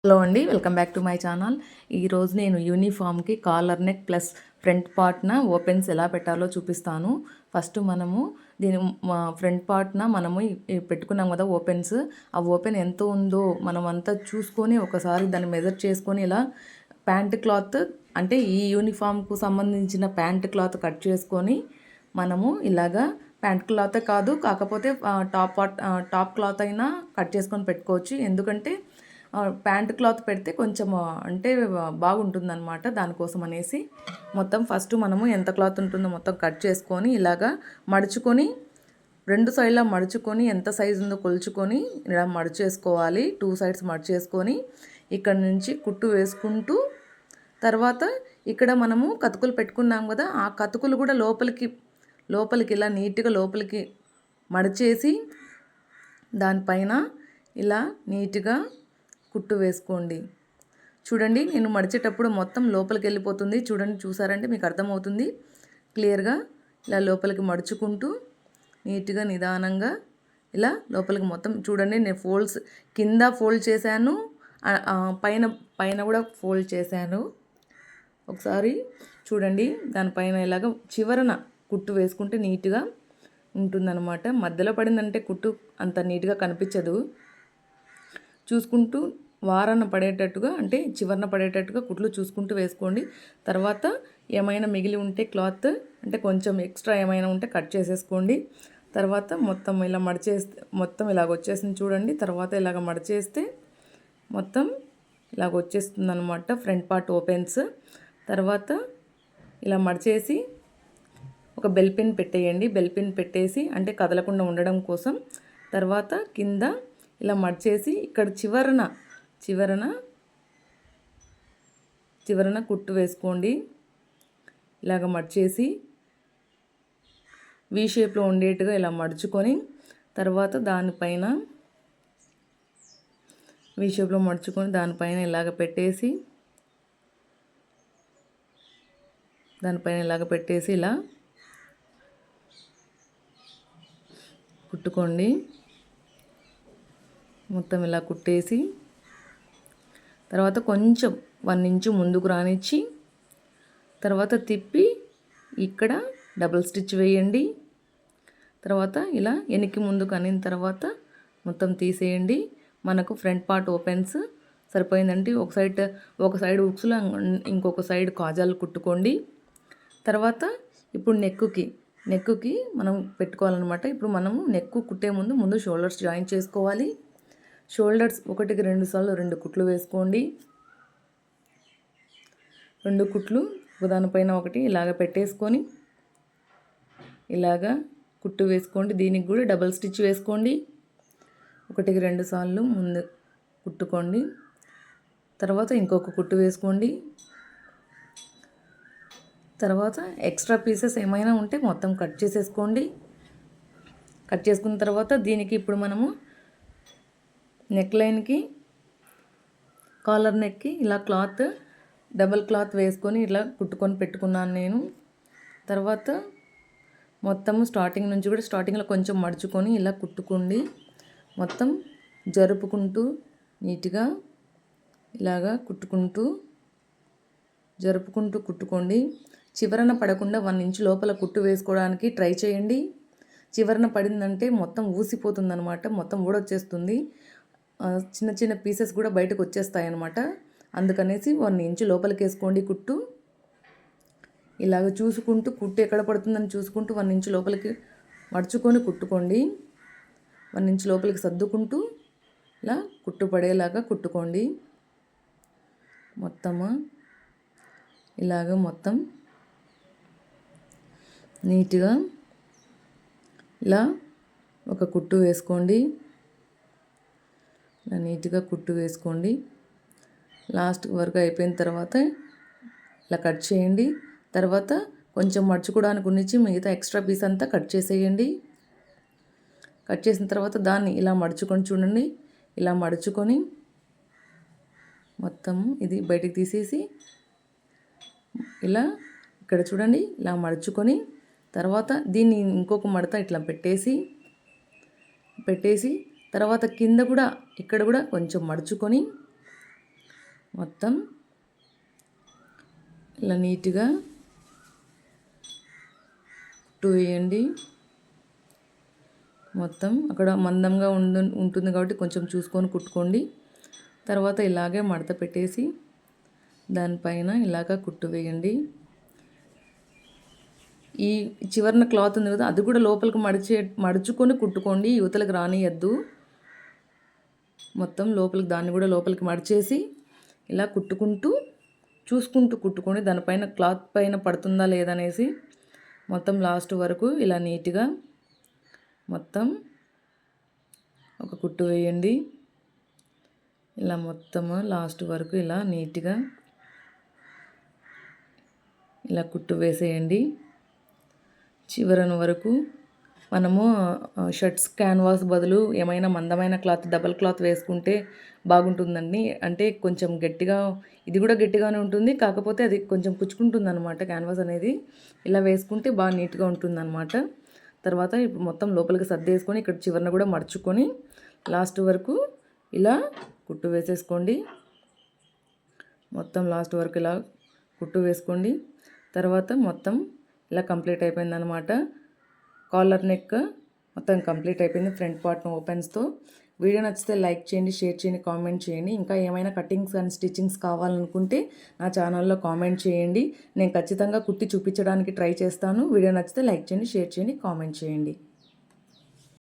Hello అండి, welcome back to my channel. ఈరోజు నేను యూనిఫామ్కి collar neck plus front పార్ట్న opens ఎలా పెట్టాలో చూపిస్తాను. ఫస్ట్ మనము దీని ఫ్రంట్ పార్ట్న మనము పెట్టుకున్నాం కదా ఓపెన్స్. ఆ ఓపెన్ ఎంత ఉందో మనం అంతా చూసుకొని ఒకసారి దాన్ని మెజర్ చేసుకొని ఇలా ప్యాంట్ క్లాత్ అంటే ఈ యూనిఫామ్కు సంబంధించిన ప్యాంట్ క్లాత్ కట్ చేసుకొని మనము ఇలాగా ప్యాంట్ క్లాత్ కాదు, కాకపోతే టాప్ క్లాత్ అయినా కట్ చేసుకొని పెట్టుకోవచ్చు. ఎందుకంటే ప్యాంట్ క్లాత్ పెడితే కొంచెం అంటే బాగుంటుందన్నమాట. దానికోసం అనేసి మొత్తం ఫస్ట్ మనము ఎంత క్లాత్ ఉంటుందో మొత్తం కట్ చేసుకొని ఇలాగా మడుచుకొని రెండు సైడ్లా మడుచుకొని ఎంత సైజు ఉందో కొలుచుకొని ఇలా మడిచేసుకోవాలి. 2 సైడ్స్ మడిచేసుకొని ఇక్కడ నుంచి కుట్టు వేసుకుంటూ తర్వాత ఇక్కడ మనము కతుకులు పెట్టుకున్నాం కదా, ఆ కతుకులు కూడా లోపలికి ఇలా నీట్గా లోపలికి మడిచేసి దానిపైన ఇలా నీట్గా కుట్టు వేసుకోండి. చూడండి, నేను మడిచేటప్పుడు మొత్తం లోపలికి వెళ్ళిపోతుంది. చూడండి, చూసారంటే మీకు అర్థమవుతుంది క్లియర్గా. ఇలా లోపలికి మడుచుకుంటూ నీట్గా నిదానంగా ఇలా లోపలికి మొత్తం చూడండి. నేను ఫోల్డ్స్ కింద ఫోల్డ్ చేశాను, పైన కూడా ఫోల్డ్ చేశాను. ఒకసారి చూడండి, దానిపైన ఇలాగ చివరన కుట్టు వేసుకుంటే నీట్గా ఉంటుందన్నమాట. మధ్యలో పడిందంటే కుట్టు అంత నీట్గా కనిపించదు. చూసుకుంటూ వారన పడేటట్టుగా అంటే చివరన పడేటట్టుగా కుట్లు చూసుకుంటూ వేసుకోండి. తర్వాత ఏమైనా మిగిలి ఉంటే క్లాత్ అంటే కొంచెం ఎక్స్ట్రా ఏమైనా ఉంటే కట్ చేసేసుకోండి. తర్వాత మొత్తం ఇలా మడిచేస్తే మొత్తం ఇలాగ వచ్చేసింది చూడండి. తర్వాత ఇలాగ మడిచేస్తే మొత్తం ఇలాగ వచ్చేస్తుంది అనమాట ఫ్రంట్ పార్ట్ ఓపెన్స్. తర్వాత ఇలా మడిచేసి ఒక బెల్ పిన్ పెట్టేయండి. బెల్ పిన్ పెట్టేసి అంటే కదలకుండా ఉండడం కోసం. తర్వాత కింద ఇలా మడిచేసి ఇక్కడ చివరన కుట్టు వేసుకోండి. ఇలాగ మడిచేసి వీ షేప్లో ఉండేట్టుగా ఇలా మడుచుకొని తర్వాత దానిపైన వీ షేప్లో మడుచుకొని దానిపైన ఇలాగ పెట్టేసి ఇలా కుట్టుకోండి. మొత్తం ఇలా కుట్టేసి తర్వాత కొంచెం 1 ఇంచు ముందుకు రానిచ్చి తర్వాత తిప్పి ఇక్కడ డబుల్ స్టిచ్ వేయండి. తర్వాత ఇలా వెనక్కి ముందుకు అనిన తర్వాత మొత్తం తీసేయండి. మనకు ఫ్రంట్ పార్ట్ ఓపెన్స్ సరిపోయిందండి. ఒక సైడ్ ఉక్స్లో ఇంకొక సైడ్ కాజాలు కుట్టుకోండి. తర్వాత ఇప్పుడు నెక్కుకి మనం పెట్టుకోవాలన్నమాట. ఇప్పుడు మనము నెక్కు కుట్టే ముందు షోల్డర్స్ జాయిన్ చేసుకోవాలి. షోల్డర్స్ 1కి 2 సార్లు 2 కుట్లు వేసుకోండి. 2 కుట్లు దానిపైన ఒకటి ఇలాగ పెట్టేసుకొని ఇలాగా కుట్టు వేసుకోండి. దీనికి కూడా డబల్ స్టిచ్ వేసుకోండి. 1కి 2 సార్లు ముందు కుట్టుకోండి. తర్వాత ఇంకొక కుట్టు వేసుకోండి. తర్వాత ఎక్స్ట్రా పీసెస్ ఏమైనా ఉంటే మొత్తం కట్ చేసేసుకోండి. కట్ చేసుకున్న తర్వాత దీనికి ఇప్పుడు మనము నెక్ లైన్కి కాలర్ నెక్కి ఇలా డబల్ క్లాత్ వేసుకొని ఇలా కుట్టుకొని పెట్టుకున్నాను నేను. తర్వాత మొత్తం స్టార్టింగ్లో కొంచెం మడుచుకొని ఇలా కుట్టుకోండి. మొత్తం జరుపుకుంటూ నీట్గా ఇలాగా జరుపుకుంటూ కుట్టుకోండి. చివరన పడకుండా 1 ఇంచు లోపల కుట్టు వేసుకోవడానికి ట్రై చేయండి. చివరన పడిందంటే మొత్తం ఊసిపోతుందన్నమాట, మొత్తం ఊడొచ్చేస్తుంది. చిన్న చిన్న పీసెస్ కూడా బయటకు వచ్చేస్తాయి అన్నమాట. అందుకనేసి 1 ఇంచు లోపలికి వేసుకోండి కుట్టు. ఇలాగ చూసుకుంటూ కుట్టు ఎక్కడ పడుతుందని చూసుకుంటూ 1 ఇంచు లోపలికి మడుచుకొని కుట్టుకోండి. 1 ఇంచు లోపలికి సర్దుకుంటూ ఇలా కుట్టు పడేలాగా కుట్టుకోండి. మొత్తం నీట్గా ఇలా ఒక కుట్టు వేసుకోండి. ఇలా నీట్గా కుట్టు వేసుకోండి. లాస్ట్ వరకు అయిపోయిన తర్వాత ఇలా కట్ చేయండి. తర్వాత కొంచెం మడుచుకోవడానికి ఉన్నిచ్చి మిగతా ఎక్స్ట్రా పీస్ అంతా కట్ చేసేయండి. కట్ చేసిన తర్వాత దాన్ని ఇలా మడుచుకొని చూడండి. ఇలా మడుచుకొని మొత్తం ఇది బయటికి తీసేసి ఇలా ఇక్కడ చూడండి ఇలా మడుచుకొని తర్వాత దీన్ని ఇంకొక మడత ఇట్లా పెట్టేసి తర్వాత కింద కూడా ఇక్కడ కూడా కొంచెం మడుచుకొని మొత్తం ఇలా నీట్గా కుట్టు వేయండి. మొత్తం అక్కడ మందంగా ఉంటుంది కాబట్టి కొంచెం చూసుకొని కుట్టుకోండి. తర్వాత ఇలాగే మడత పెట్టేసి దానిపైన ఇలాగ కుట్టు వేయండి. ఈ చివరన క్లాత్ ఉంది కదా, అది కూడా లోపలికి మడుచుకొని కుట్టుకోండి, యువతలకు రానియద్దు. మొత్తం లోపలికి దాన్ని కూడా లోపలికి మడిచేసి ఇలా చూసుకుంటూ కుట్టుకోండి. దానిపైన క్లాత్ పైన పడుతుందా లేదనేసి మొత్తం లాస్ట్ వరకు ఇలా నీట్గా మొత్తం ఒక కుట్టు వేయండి. ఇలా మొత్తము లాస్ట్ వరకు ఇలా నీట్గా ఇలా కుట్టు వేసేయండి. చివరన వరకు మనము షర్ట్స్ క్యాన్వాస్ బదులు ఏమైనా మందమైన క్లాత్, డబల్ క్లాత్ వేసుకుంటే బాగుంటుందండి. అంటే కొంచెం గట్టిగా, ఇది కూడా గట్టిగానే ఉంటుంది, కాకపోతే అది కొంచెం కుచ్చుకుంటుంది అనమాట క్యాన్వాస్ అనేది. ఇలా వేసుకుంటే బాగా నీట్గా ఉంటుందన్నమాట. తర్వాత ఇప్పుడు మొత్తం లోపలికి సర్దేసుకొని ఇక్కడ చివరన కూడా మడుచుకొని లాస్ట్ వరకు ఇలా కుట్టు వేసేసుకోండి. మొత్తం లాస్ట్ వరకు ఇలా కుట్టు వేసుకోండి. తర్వాత మొత్తం ఇలా కంప్లీట్ అయిపోయిందనమాట. కాలర్ నెక్ మొత్తం కంప్లీట్ అయిపోయింది ఫ్రంట్ పార్ట్ ఓపెన్స్తో. వీడియో నచ్చితే లైక్ చేయండి, షేర్ చేయండి, కామెంట్ చేయండి. ఇంకా ఏమైనా కటింగ్స్ అండ్ స్టిచ్చింగ్స్ కావాలనుకుంటే నా ఛానల్లో కామెంట్ చేయండి. నేను ఖచ్చితంగా కుట్టి చూపించడానికి ట్రై చేస్తాను. వీడియో నచ్చితే లైక్ చేయండి, షేర్ చేయండి, కామెంట్ చేయండి.